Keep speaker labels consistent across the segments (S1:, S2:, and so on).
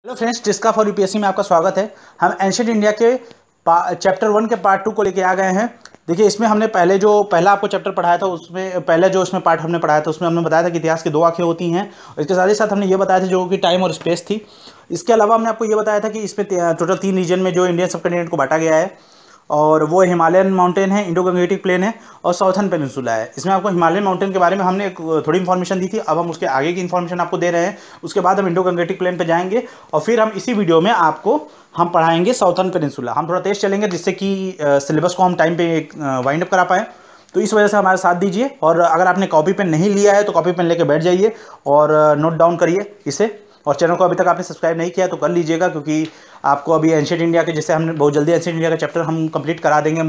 S1: Hello friends, डिस्का for UPSC में आपका स्वागत है। हम एंशिएंट इंडिया के चैप्टर 1 के पार्ट 2 को लेके आ गए हैं। देखिए, इसमें हमने पहला आपको चैप्टर पढ़ाया था, उसमें पहले जो इसमें पार्ट हमने पढ़ाया था उसमें हमने बताया था कि इतिहास की दो आंखें होती हैं, और इसके साथ ही साथ हमने ये बताया था जो कि टाइम और स्पेस थी। इसके अलावा हमने आपको ये बताया था कि इसमें टोटल 3 रीजन में जो इंडियन सबकॉन्टिनेंट को बांटा गया है, और वो हिमालयन माउंटेन है, इंडो गंगेटिक प्लेन है और साउथर्न पेनिनसुला है। इसमें आपको हिमालयन माउंटेन के बारे में हमने एक थोड़ी इन्फॉर्मेशन दी थी, अब हम उसके आगे की इन्फॉर्मेशन आपको दे रहे हैं। उसके बाद हम इंडो गंगेटिक प्लेन पे जाएंगे और फिर हम इसी वीडियो में आपको हम पढ़ाएंगे साउथर्न पेनिनसुला। हम थोड़ा तेज चलेंगे जिससे कि सिलेबस को हम टाइम पे वाइंड अप करा पाएँ। तो इस वजह से हमारे साथ दीजिए, और अगर आपने कॉपी पेन नहीं लिया है तो कॉपी पेन लेके बैठ जाइए और नोट डाउन करिए इसे। और चैनल को अभी तक आपने सब्सक्राइब नहीं किया तो कर लीजिएगा, क्योंकि आपको अभी एंशिएंट इंडिया के, जैसे हमने बहुत जल्दी एंशिएंट इंडिया का चैप्टर हम कंप्लीट करा देंगे।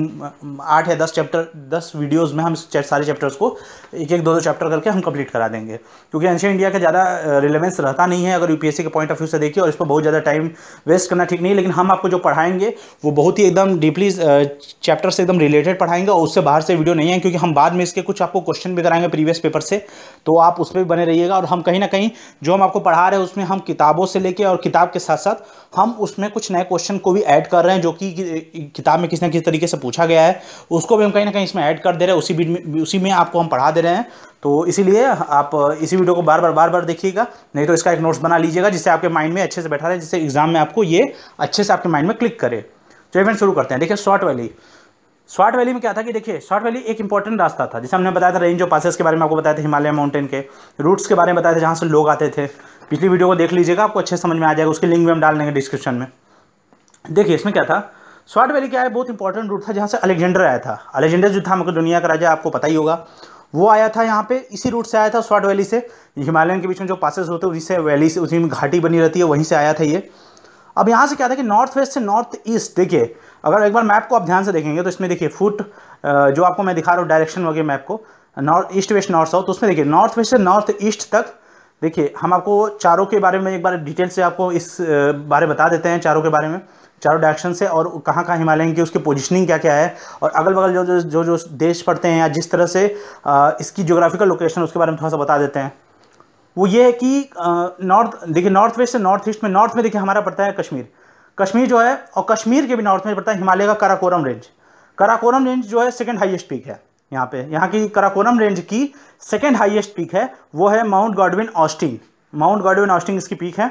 S1: 8 या 10 चैप्टर, 10 वीडियोस में हम सारे चैप्टर्स को एक एक दो चैप्टर करके हम कंप्लीट करा देंगे, क्योंकि एंशिएंट इंडिया का ज़्यादा रिलेवेंस रहता नहीं है अगर यूपीएससी के पॉइंट ऑफ व्यू से देखिए, और इस पर बहुत ज़्यादा टाइम वेस्ट करना ठीक नहीं है। लेकिन हम आपको जो पढ़ाएंगे वो बहुत ही एकदम डीपली चैप्टर से एकदम रिलेटेड पढ़ाएंगे, और उससे बाहर से वीडियो नहीं है, क्योंकि हम बाद में इसके कुछ आपको क्वेश्चन भी कराएंगे प्रीवियस पेपर से, तो आप उस पर भी बने रहिएगा। और हम कहीं ना कहीं जो हम आपको पढ़ा रहे हैं उसमें हम किताबों से लेके और किताब के साथ साथ हम उसमें कुछ नए क्वेश्चन को भी ऐड कर रहे हैं, जो कि किताब में किसी न किसी तरीके से पूछा गया है, उसको भी हम कहीं ना कहीं इसमें ऐड कर दे रहे हैं, उसी में आपको हम पढ़ा दे रहे हैं। तो इसीलिए आप इसी वीडियो को बार बार देखिएगा, नहीं तो इसका एक नोट्स बना लीजिएगा जिससे आपके माइंड में अच्छे से बैठा रहे, जिससे एग्जाम में आपको ये अच्छे से आपके माइंड में क्लिक करे। तो इवेंट शुरू करते हैं। देखिए, स्वाट वैली में क्या था कि देखिए, स्वाट वैली एक इंपॉर्टेंट रास्ता था, जैसे हमने बताया था रेंज ऑफ पासेस के बारे में आपको बताया था, हिमालय माउंटेन के रूट्स के बारे में बताया था, जहाँ से लोग आते थे। पिछली वीडियो को देख लीजिएगा, आपको अच्छे समझ में आ जाएगा, उसकी लिंक भी हम डाल देंगे डिस्क्रिप्शन में। देखिए, इसमें क्या था, स्वाट वैली क्या है, बहुत इंपॉर्टेंट रूट था जहाँ से अलेक्जेंडर आया था। अलेक्जेंडर जो था दुनिया का राजा, आपको पता ही होगा, वो आया था यहाँ पे, इसी रूट से आया था, स्वाट वैली से। हिमालयन के बीच में जो पासेस होते हैं उसी से वैली से, उसी में घाटी बनी रहती है, वहीं से आया था ये। अब यहाँ से क्या था कि नॉर्थ वेस्ट से नॉर्थ ईस्ट, देखिए अगर एक बार मैप को आप ध्यान से देखेंगे तो इसमें देखिए फुट जो आपको मैं दिखा रहा हूँ डायरेक्शन वगैरह मैप को, north east west north south, तो उसमें देखिए नॉर्थ वेस्ट से नॉर्थ ईस्ट तक। देखिए, हम आपको चारों के बारे में एक बार डिटेल से आपको इस बारे बता देते हैं, चारों के बारे में, चारों डायरेक्शन से, और कहाँ कहाँ हिमालयन की उसकी पोजीशनिंग क्या क्या है, और अगल बगल जो देश पड़ते हैं, या जिस तरह से इसकी ज्योग्राफिकल लोकेशन उसके बारे में थोड़ा सा बता देते हैं। वो ये है कि देखिए नॉर्थ वेस्ट से नॉर्थ ईस्ट में, नॉर्थ में देखिए हमारा पड़ता है कश्मीर जो है, और कश्मीर के भी नॉर्थ में पड़ता है हिमालय का काराकोरम रेंज। काराकोरम रेंज जो है सेकंड हाईएस्ट पीक है यहाँ पे, यहाँ की काराकोरम रेंज की सेकंड हाईएस्ट पीक है, वो है माउंट गॉडविन ऑस्टिन इसकी पीक है।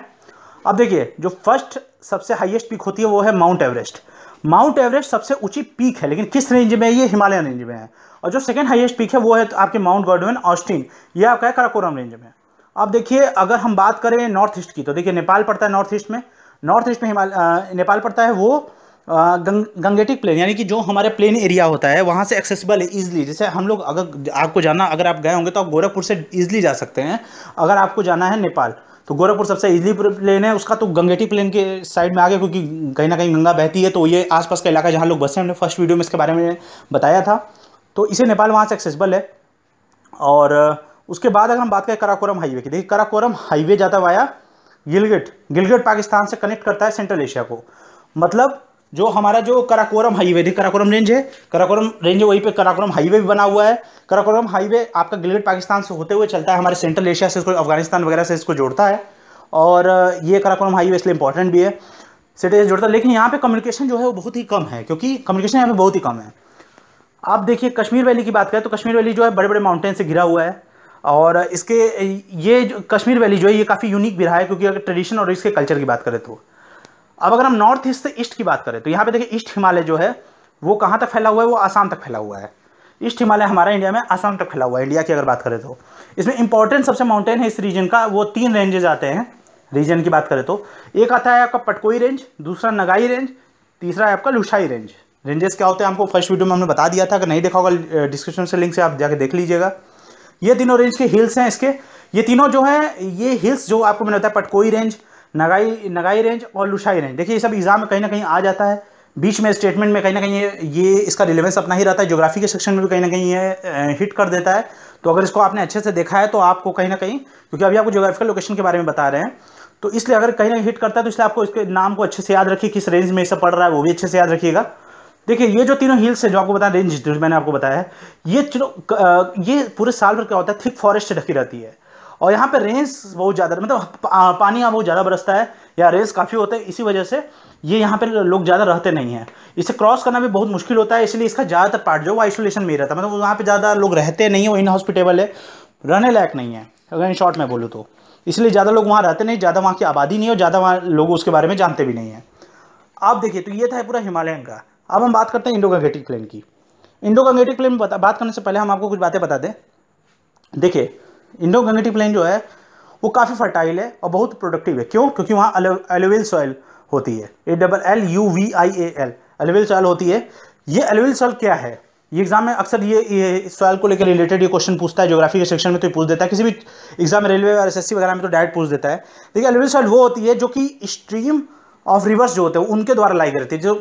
S1: अब देखिए, जो फर्स्ट सबसे हाईएस्ट पीक होती है वो है माउंट एवरेस्ट सबसे ऊंची पीक है, लेकिन किस रेंज में है, ये हिमालयन रेंज में है। और जो सेकंड हाईएस्ट पीक है वो है आपके माउंट गॉडविन ऑस्टिन, ये आपका है काराकोरम रेंज में। अब देखिए, अगर हम बात करें नॉर्थ ईस्ट की, तो देखिए नेपाल पड़ता है नॉर्थ ईस्ट में नेपाल पड़ता है, वो गंगेटिक प्लेन, यानी कि जो हमारे प्लेन एरिया होता है वहाँ से एक्सेसिबल है ईजिली। जैसे हम लोग, अगर आपको जाना, अगर आप गए होंगे तो आप गोरखपुर से ईजिली जा सकते हैं। अगर आपको जाना है नेपाल तो गोरखपुर सबसे ईजिली प्लेन है उसका, तो गंगेटिक प्लेन के साइड में आ गया, क्योंकि कहीं ना कहीं गंगा बहती है, तो ये आसपास का इलाका जहाँ लोग बसे, हमने फर्स्ट वीडियो में इसके बारे में बताया था। तो इसे नेपाल वहाँ से एक्सेसिबल है। और उसके बाद अगर हम बात करें काराकोरम हाईवे की, देखिए काराकोरम हाईवे जाता वाया गिलगिट पाकिस्तान से कनेक्ट करता है सेंट्रल एशिया को। मतलब जो हमारा जो काराकोरम हाईवे, देखिए काराकोरम रेंज है, वहीं पे काराकोरम हाईवे भी बना हुआ है। काराकोरम हाईवे आपका गिलगिट पाकिस्तान से होते हुए चलता है हमारे सेंट्रल एशिया से, इसको अफगानिस्तान वगैरह से इसको जोड़ता है। और ये काराकोरम हाईवे इसलिए इंपॉर्टेंट भी है, सिटी से जोड़ता है। लेकिन यहाँ पे कम्युनिकेशन जो है वो बहुत ही कम है, क्योंकि कम्युनिकेशन यहाँ पे बहुत ही कम है। आप देखिए, कश्मीर वैली की बात करें तो कश्मीर वैली जो है बड़े बड़े माउंटेन से घिरा हुआ है, और इसके ये जो कश्मीर वैली जो है ये काफ़ी यूनिक भी रहा है, क्योंकि अगर ट्रेडिशन और इसके कल्चर की बात करें तो। अब अगर हम नॉर्थ ईस्ट से ईस्ट की बात करें तो यहाँ पे देखिए ईस्ट हिमालय जो है वो कहाँ तक फैला हुआ है, वो आसाम तक फैला हुआ है। ईस्ट हिमालय हमारा इंडिया में आसाम तक फैला हुआ है, इंडिया की अगर बात करें तो। इसमें इंपॉर्टेंट सबसे माउंटेन है इस रीजन का, वो 3 रेंजेज आते हैं रीजन की बात करें तो। एक आता है आपका पटकोई रेंज, दूसरा नगाई रेंज, तीसरा है आपका लुशाई रेंज। रेंजेस क्या होते हैं आपको फर्स्ट वीडियो में हमने बता दिया था, अगर नहीं देखा होगा डिस्क्रिप्शन से लिंक से आप जाके देख लीजिएगा। ये तीनों रेंज के हिल्स हैं इसके, ये तीनों जो है ये हिल्स जो आपको मैंने बताया, पटकोई रेंज, नगाई रेंज और लुशाई रेंज। देखिए, ये सब एग्जाम में कहीं ना कहीं आ जाता है, बीच में स्टेटमेंट में कहीं ना कहीं ये इसका रिलेवेंस अपना ही रहता है, ज्योग्राफी के सेक्शन में भी कहीं ना कहीं ये हिट कर देता है। तो अगर इसको आपने अच्छे से देखा है तो आपको कहीं ना कहीं, क्योंकि अभी आपको ज्योग्राफिकल लोकेशन के बारे में बता रहे हैं, तो इसलिए अगर कहीं ना हिट करता है तो इसलिए आपको इसके नाम को अच्छे से याद रखिए, किस रेंज में इसे पड़ रहा है वो भी अच्छे से याद रखिएगा। देखिए, ये जो तीनों हिल्स है जो आपको बताया, रेंज जो मैंने आपको बताया है, ये पूरे साल भर क्या होता है, थिक फॉरेस्ट से ढकी रहती है। और यहाँ पे रेंज बहुत ज़्यादा, मतलब पानी यहाँ बहुत ज़्यादा बरसता है या रेंज काफ़ी होता है, इसी वजह से ये यहाँ पे लोग ज़्यादा रहते नहीं हैं। इसे क्रॉस करना भी बहुत मुश्किल होता है, इसलिए इसका ज़्यादातर पार्ट जो वो आइसोलेशन में ही रहता है, मतलब वहाँ पे ज़्यादा लोग रहते नहीं है, वो इनहॉस्पिटेबल है, रहने लायक नहीं है अगर इन शॉर्ट में बोलूँ तो। इसलिए ज़्यादा लोग वहाँ रहते नहीं, ज़्यादा वहाँ की आबादी नहीं है और ज़्यादा वहाँ लोग उसके बारे में जानते भी नहीं हैं। आप देखिए, तो ये था पूरा हिमालयन का। अब हम बात करते हैं इंडो गंगेटिक प्लेन की। इंडो गंगेटिक प्लेन बात करने से पहले हम आपको कुछ बातें बता दें। देखिए, इंडो गंगेटिक प्लेन जो है वो काफ़ी फर्टाइल है और बहुत प्रोडक्टिव है। क्यों? क्योंकि वहाँ एलुवियल सॉइल होती है, ALLUVIAL, एलुवियल सॉइल होती है। ये एलुवियल सॉइल क्या है? ये एग्जाम में अक्सर ये सॉइल को लेकर रिलेटेड ये क्वेश्चन पूछता है, ज्योग्राफी के सेक्शन में तो पूछ देता है, किसी भी एग्जाम में, रेलवे और SSC वगैरह में तो डायरेक्ट पूछ देता है। देखिए, एलुवियल सॉइल वो होती है जो कि स्ट्रीम ऑफ रिवर्स जो होते हैं उनके द्वारा लाई गई रहती है। जो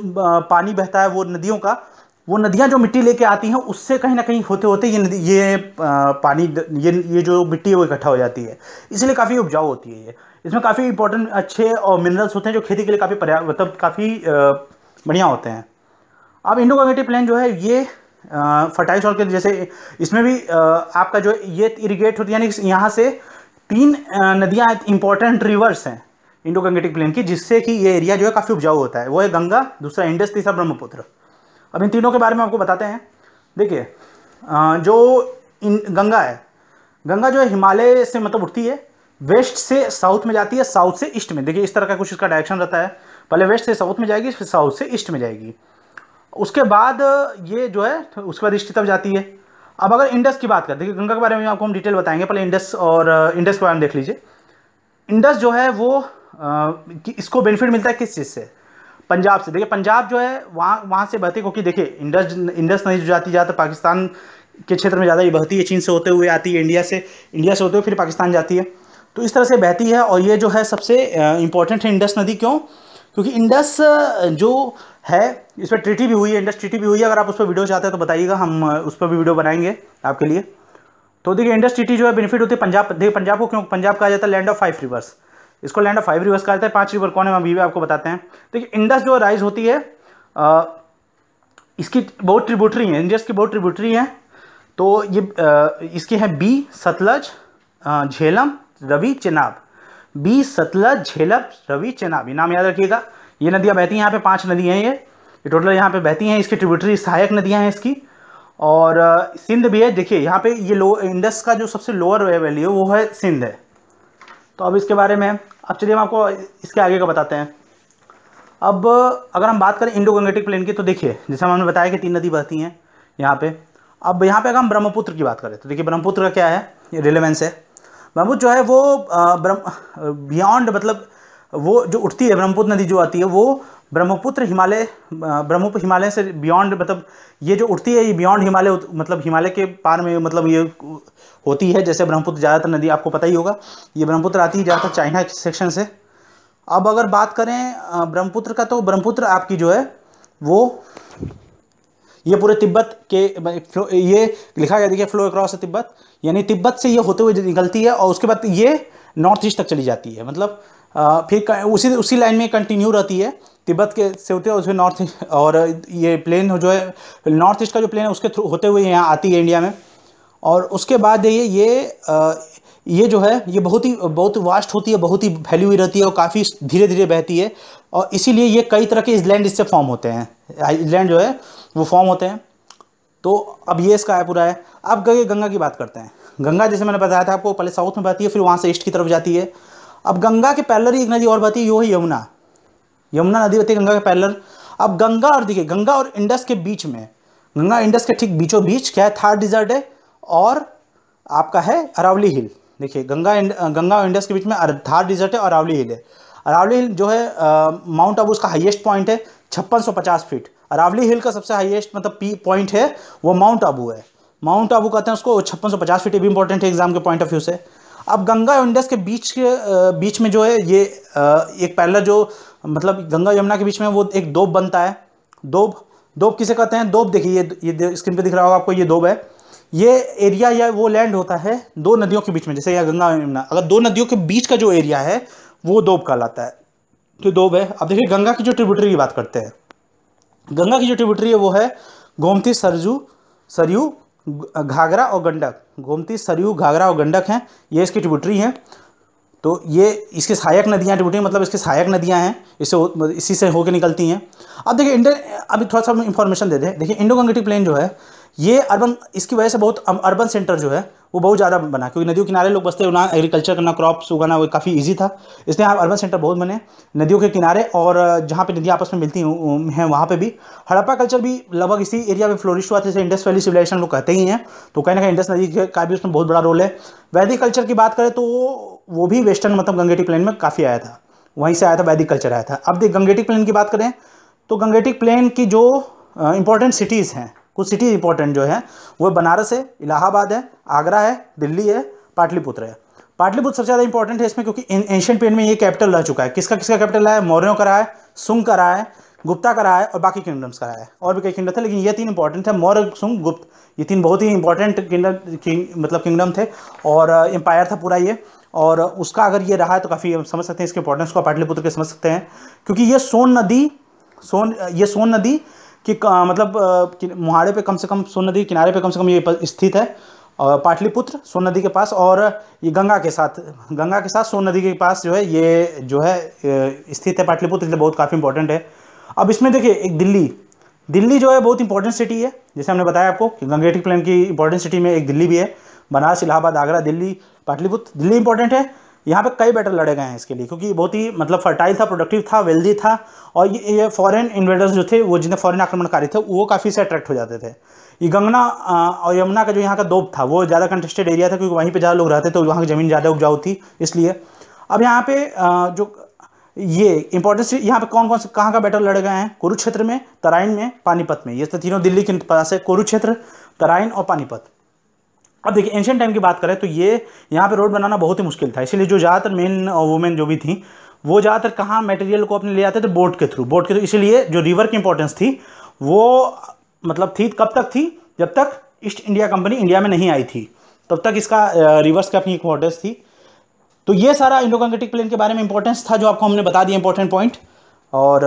S1: पानी बहता है वो नदियों का, वो नदियाँ जो मिट्टी लेके आती हैं उससे कहीं ना कहीं होते होते ये पानी, ये जो मिट्टी है वो इकट्ठा हो जाती है, इसलिए काफ़ी उपजाऊ होती है ये। इसमें काफ़ी इंपॉर्टेंट अच्छे और मिनरल्स होते हैं जो खेती के लिए काफ़ी मतलब काफ़ी बढ़िया होते हैं। अब इंडो गंगेटिक प्लेन जो है ये फर्टाइल सॉइल के जैसे, इसमें भी आपका जो ये इरिगेट होती है, यानी यहाँ से 3 नदियाँ इंपॉर्टेंट रिवर्स हैं इंडो गंगेटिक प्लेन की, जिससे कि ये एरिया जो है काफ़ी उपजाऊ होता है। वो है गंगा, दूसरा इंडस, तीसरा ब्रह्मपुत्र। अब इन तीनों के बारे में आपको बताते हैं। देखिए, जो गंगा है, गंगा जो है हिमालय से मतलब उठती है, वेस्ट से साउथ में जाती है, साउथ से ईस्ट में। देखिए, इस तरह का कुछ इसका डायरेक्शन रहता है, पहले वेस्ट से साउथ में जाएगी, फिर साउथ से ईस्ट में जाएगी। उसके बाद ये जो है उसके बाद ईस्ट की तरफ जाती है। अब अगर इंडस की बात करें, देखिए गंगा के बारे में आपको हम डिटेल बताएंगे, पहले इंडस और इंडस के बारे में देख लीजिए। इंडस जो है वो इसको बेनिफिट मिलता है किस चीज़ से? पंजाब से। देखिए, पंजाब जो है वहाँ से बहती, क्योंकि देखिए इंडस नदी जो जाती ज़्यादातर पाकिस्तान के क्षेत्र में ज़्यादा ये बहती है, चीन से होते हुए आती है, इंडिया से होते हुए फिर पाकिस्तान जाती है, तो इस तरह से बहती है। और ये जो है सबसे इंपॉर्टेंट है इंडस नदी। क्यों? क्योंकि इंडस जो है इस पर ट्रीटी भी हुई है, इंडस ट्रीटी भी हुई है। अगर आप उस पर वीडियो चाहते हैं तो बताइएगा, हम उस पर भी वीडियो बनाएंगे आपके लिए। तो देखिए, इंडस ट्रीटी जो है बेनिफिट होती है पंजाब। देखिए, पंजाब को क्यों पंजाब कहा जाता है? लैंड ऑफ 5 रिवर्स, इसको लैंड ऑफ 5 रिवर्स कहा जाता है। 5 रिवर कौन है अभी भी आपको बताते हैं। देखिए, इंडस जो राइज होती है, इसकी बहुत ट्रिब्यूटरी है, इंडस की बहुत ट्रिब्यूटरी है। तो ये इसकी है बी, सतलज, झेलम, रवि, चेनाब। बी, सतलज, झेलम, रवि, चेनाब, ये नाम याद रखिएगा। ये नदियाँ बहती हैं यहाँ पे, 5 नदियाँ हैं ये टोटल यहाँ पे बहती हैं। इसकी ट्रिब्यूटरी सहायक नदियाँ हैं इसकी, और सिंध भी है। देखिए, यहाँ पे ये इंडस का जो सबसे लोअर वैली है वो है सिंध है। तो अब इसके बारे में, अब चलिए हम आपको इसके आगे का बताते हैं। अब अगर हम बात करें इंडो गंगेटिक प्लेन की, तो देखिए जैसे हमने बताया कि 3 नदी बहती हैं यहाँ पे। अब यहाँ पे अगर हम ब्रह्मपुत्र की बात करें तो देखिए, ब्रह्मपुत्र का क्या है, ये रिलेवेंस है। ब्रह्मपुत्र जो है वो बियॉन्ड, मतलब वो जो उठती है ब्रह्मपुत्र नदी जो आती है वो ब्रह्मपुत्र हिमालय से बियॉन्ड, मतलब ये जो उठती है ये बियॉन्ड हिमालय, मतलब हिमालय के पार में, मतलब ये होती है। जैसे ब्रह्मपुत्र ज़्यादातर नदी आपको पता ही होगा, ये ब्रह्मपुत्र आती है ज़्यादातर चाइना के सेक्शन से। अब अगर बात करें ब्रह्मपुत्र का, तो ब्रह्मपुत्र आपकी जो है वो ये पूरे तिब्बत के, ये लिखा गया देखिए, फ्लो अक्रॉस तिब्बत, यानी तिब्बत से ये होते हुए निकलती है और उसके बाद ये नॉर्थ ईस्ट तक चली जाती है। मतलब फिर उसी लाइन में कंटिन्यू रहती है, तिब्बत के से होते हुए उसमें नॉर्थ, और ये प्लेन जो है नॉर्थ ईस्ट का जो प्लेन है उसके थ्रू होते हुए यहाँ आती है इंडिया में। और उसके बाद ये जो है ये बहुत वास्ट होती है, बहुत ही फैली हुई रहती है और काफ़ी धीरे धीरे बहती है, और इसीलिए ये कई तरह के इसलैंड इससे फॉर्म होते हैं, आइलैंड जो है वो फॉर्म होते हैं। तो अब ये इसका है पूरा है। अब गंगा की बात करते हैं। गंगा जैसे मैंने बताया था आपको, पहले साउथ में बहती है, फिर वहाँ से ईस्ट की तरफ जाती है। अब गंगा के पैरेलल एक नदी और बहती है, वो है यमुना। यमुना नदी बहती है गंगा के पैरेलल। अब गंगा और देखिए, गंगा और इंडस के बीच में, गंगा इंडस के ठीक बीचों बीच क्या है, थार डिजर्ट है और आपका है अरावली हिल। देखिए, गंगा और इंडस के बीच में थार डिजर्ट है और अरावली हिल है। अरावली हिल जो है माउंट आबू उसका हाईएस्ट पॉइंट है 5650 फीट। अरावली हिल का सबसे हाईएस्ट मतलब पॉइंट है वो माउंट आबू है। माउंट आबू कहते हैं उसको, 5650 फीट। ये भी इंपॉर्टेंट है एग्जाम के पॉइंट ऑफ व्यू से। अब गंगा और इंडस के बीच में जो है ये एक पैरेलल, जो मतलब गंगा यमुना के बीच में वो एक दोब बनता है। दोब किसे कहते हैं? दोब देखिए, ये स्क्रीन पे दिख रहा होगा आपको, ये दोब है। ये एरिया या वो लैंड होता है 2 नदियों के बीच में, जैसे यहाँ गंगा और यमुना, अगर 2 नदियों के बीच का जो एरिया है वो दोब कहलाता है, तो दोब है। अब देखिए, गंगा की जो ट्रिब्यूटरी की बात करते हैं। गंगा की जो ट्रिब्यूटरी है वो है गोमती, सरयू, घाघरा और गंडक, गोमती, सरयू, घाघरा और गंडक हैं, ये इसकी ट्रिब्यूटरी हैं। तो ये इसके सहायक नदियाँ, ट्रिब्यूटरी मतलब इसकी सहायक नदियाँ हैं, इसी से होकर निकलती हैं। अब देखिए अभी थोड़ा सा इन्फॉर्मेशन दे दें। देखिए इंडो गंगेटिक प्लेन जो है ये अर्बन, इसकी वजह से बहुत अर्बन सेंटर जो है वो बहुत ज़्यादा बना, क्योंकि नदियों किनारे लोग बसते, वहाँ एग्रीकल्चर करना, क्रॉप्स उगाना वो काफ़ी ईजी था, इसलिए यहाँ अर्बन सेंटर बहुत बने नदियों के किनारे। और जहाँ पे नदियाँ आपस में मिलती हैं वहाँ पे भी हड़प्पा कल्चर भी लगभग इसी एरिया में फ्लोरिश हुआ था, जैसे इंडस वैली सिविलाइजेशन लोग कहते ही हैं। तो कहीं ना कहीं इंडस नदी का भी उसमें बहुत बड़ा रोल है। वैदिक कल्चर की बात करें तो वो भी वेस्टर्न मतलब गंगेटिक प्लेन में काफ़ी आया था, वहीं से आया था, वैदिक कल्चर आया था। अब देख गंगेटिक प्लेन की बात करें तो गंगेटिक प्लेन की जो इंपॉर्टेंट सिटीज़ हैं, कुछ सिटी इंपॉर्टेंट जो है वो बनारस है, इलाहाबाद है, आगरा है, दिल्ली है, पाटलिपुत्र है। पाटलिपुत्र सबसे ज़्यादा इंपॉर्टेंट है इसमें, क्योंकि एंशिएंट पीरियड में ये कैपिटल रह चुका है। किसका किसका कैपिटल रहा है? मौर्यों का रहा है, सुंग का रहा है, गुप्ता का रहा है और बाकी किंगडम्स का रहा है। और भी कई किंगडम थे लेकिन ये तीन इंपॉर्टेंट थे, मौर्य, सुंग, गुप्त, ये तीन बहुत ही इंपॉर्टेंट किंगडम थे और एम्पायर था पूरा ये। और उसका अगर ये रहा है तो काफ़ी समझ सकते हैं इसके इंपॉर्टेंस को, पाटलिपुत्र के समझ सकते हैं, क्योंकि ये सोन नदी कि मतलब मुहाड़े पे कम से कम, सोन नदी किनारे पे कम से कम ये स्थित है, पाटलिपुत्र सोन नदी के पास। और ये गंगा के साथ सोन नदी के पास जो है ये जो है स्थित है पाटलिपुत्र, इसलिए बहुत काफ़ी इंपॉर्टेंट है। अब इसमें देखिए एक दिल्ली जो है बहुत इंपॉर्टेंट सिटी है, जैसे हमने बताया आपको कि गंगेटिक प्लेन की इंपॉर्टेंट सिटी में एक दिल्ली भी है। बनारस, इलाहाबाद, आगरा, दिल्ली, पाटलिपुत्र। दिल्ली इंपॉर्टेंट है, यहाँ पे कई बैटल लड़े गए हैं इसके लिए, क्योंकि बहुत ही मतलब फर्टाइल था, प्रोडक्टिव था, वेल्दी था। और ये फॉरेन इन्वेडर्स जो थे, वो जितने फॉरेन आक्रमणकारी थे वो काफ़ी से अट्रैक्ट हो जाते थे। ये गंगा और यमुना का जो यहाँ का दोब था वो ज़्यादा कंटेस्टेड एरिया था, क्योंकि वहीं पे ज़्यादा लोग रहते थे, तो वहाँ की ज़मीन ज़्यादा उपजाऊ थी इसलिए। अब यहाँ पे जो ये इंपॉर्टेंस, यहाँ पे कौन कौन से कहाँ का बैटल लड़े गए हैं? कुरुक्षेत्र में, तराइन में, पानीपत में। ये तो तीनों दिल्ली के पास है, कुरुक्षेत्र, तराइन और पानीपत। अब देखिए एंशिएंट टाइम की बात करें तो ये यहाँ पे रोड बनाना बहुत ही मुश्किल था, इसीलिए जो ज़्यादातर मेन और वुमेन जो भी थी वो ज़्यादातर कहाँ मटेरियल को अपने ले आते थे? बोट के थ्रू। इसीलिए जो रिवर की इंपॉर्टेंस थी वो मतलब थी, कब तक थी? जब तक ईस्ट इंडिया कंपनी इंडिया में नहीं आई थी, तब तक इसका रिवर्स की अपनी इंपॉर्टेंस थी। तो ये सारा इंडो गंगेटिक प्लेन के बारे में इंपॉर्टेंस था, जो आपको हमने बता दिया इंपॉर्टेंट पॉइंट। और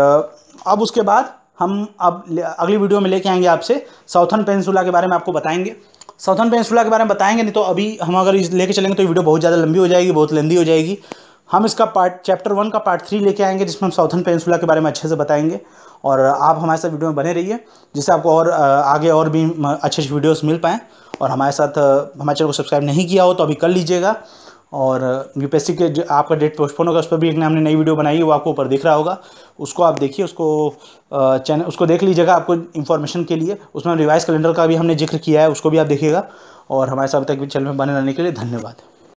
S1: अब उसके बाद हम अब अगली वीडियो में लेके आएंगे आपसे साउथर्न पेनिनसुला के बारे में आपको बताएंगे। साउथर्न पेनिनसुला के बारे में बताएंगे, नहीं तो अभी हम अगर इस लेके चलेंगे तो ये वीडियो बहुत ज़्यादा लंबी हो जाएगी, बहुत लेंदी हो जाएगी। हम इसका चैप्टर 1 का पार्ट 3 लेके आएंगे, जिसमें हम साउथर्न पेनिनसुला के बारे में अच्छे से बताएंगे। और आप हमारे साथ वीडियो में बने रहिए, जिससे आपको और आगे और भी अच्छे वीडियोस मिल पाएँ। और हमारे साथ हमारे चैनल को सब्सक्राइब नहीं किया हो तो अभी कर लीजिएगा। और यूपीएससी के जो आपका डेट पोस्टपोन होगा, उस पर भी एक हमने नई वीडियो बनाई है, वो आपको ऊपर दिख रहा होगा, उसको आप देखिए, उसको देख लीजिएगा आपको इन्फॉर्मेशन के लिए। उसमें रिवाइज कैलेंडर का भी हमने जिक्र किया है, उसको भी आप देखिएगा। और हमारे साथ तक भी चैनल में बने रहने के लिए धन्यवाद।